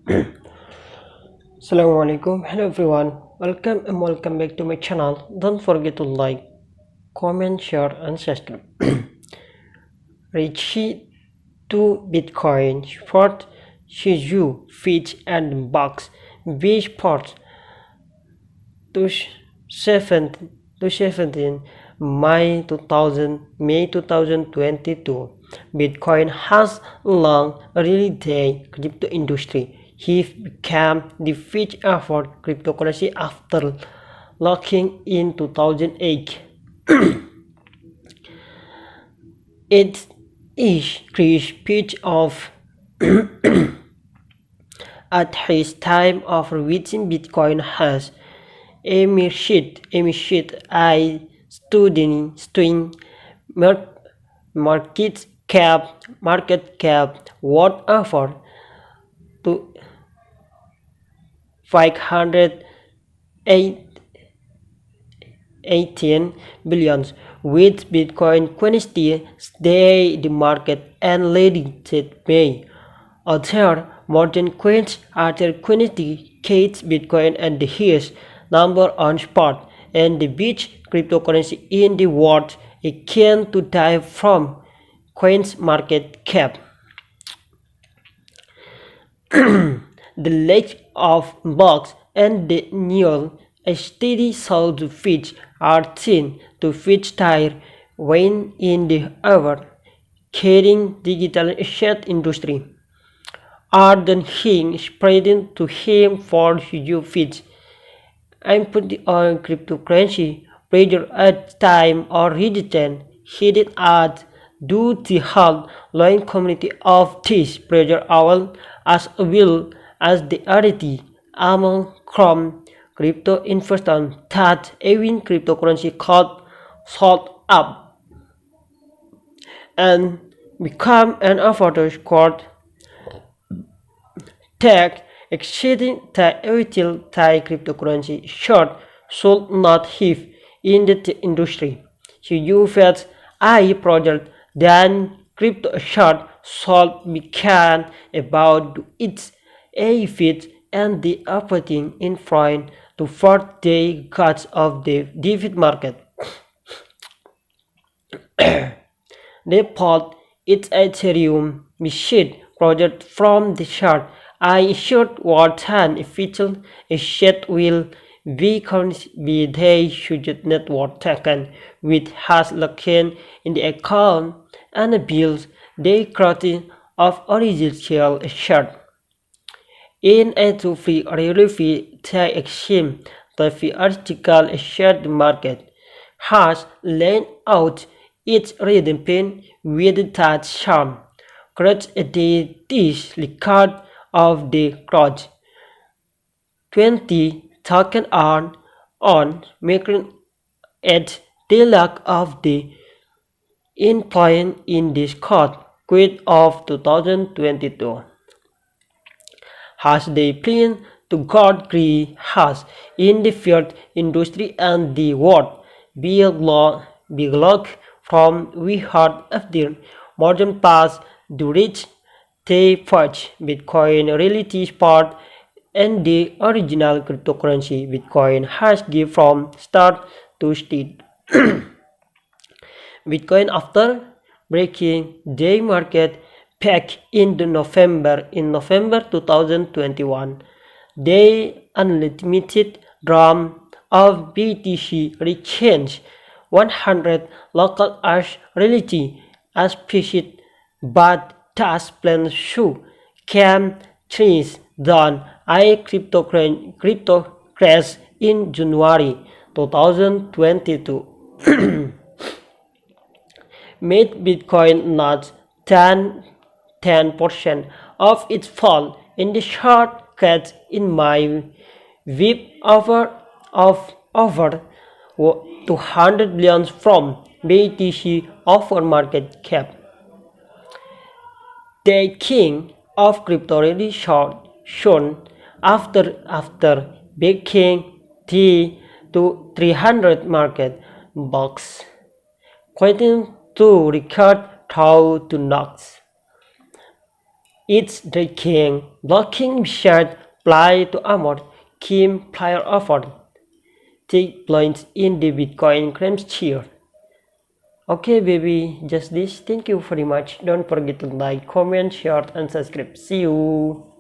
Assalamu alaikum. Hello everyone. Welcome back to my channel. Don't forget to like, comment, share and subscribe. Richie to Bitcoin short Shizu Fitch and Bucks Beach Port to 17 May 2022. Bitcoin has long led the crypto industry. He became the fifth ever cryptocurrency after launching in 2008. It is Chris pitch of at his time of reaching Bitcoin has emitted a studying market cap worth over to 518 billions, with Bitcoin quantity stay the market and leading May. Other modern coins are quantity Kate Bitcoin and the highest number on spot and the biggest cryptocurrency in the world akin to dive from coins market cap. The lack of bugs and the near a steady sold fish are seen to fish tire when in the ever carrying digital asset industry. Arden him spreading to him for you feeds. I'm putting on cryptocurrency pressure at time or resistance hidden at do the whole loin community of this pressure owl as well as the arity among from crypto investors that even cryptocurrency called sold up and become an affordable court tech exceeding the util Thai cryptocurrency short should not have in the industry. So you felt I project then crypto short sold began about its a fit and the operating in front to 4-day cuts of the divid market. They pulled its Ethereum machine project from the chart. I ensured what an official asset will be they should network taken with has locked in the account and bills they created of original asset. In a free relief the exchange, the theoretical asset market has laid out its rhythm pen with that charm. Crutch this record of the crowd. 20 taken on making it the lack of the endpoint in this court quit of 2022. Has the plan to guard grey has in the field industry and the world big lock from we heard after modern past the rich they fudge Bitcoin reality part and the original cryptocurrency Bitcoin has give from start to state. Bitcoin after breaking day market peak in November 2021. The unlimited drum of BTC reached 100 local arch reality as pitched, but task plan show came trees down a crypto crash in January 2022. Made Bitcoin not 10% of its fall in the short cut in my view over 200 billion from BTC offer market cap. The king of crypto really shown after breaking the to 300 market box, quitting to record how to knocks. It's the king. Blocking shard play to armor. Kim player offered. Take points in the Bitcoin crames cheer. Okay baby, just this. Thank you very much. Don't forget to like, comment, share and subscribe. See you.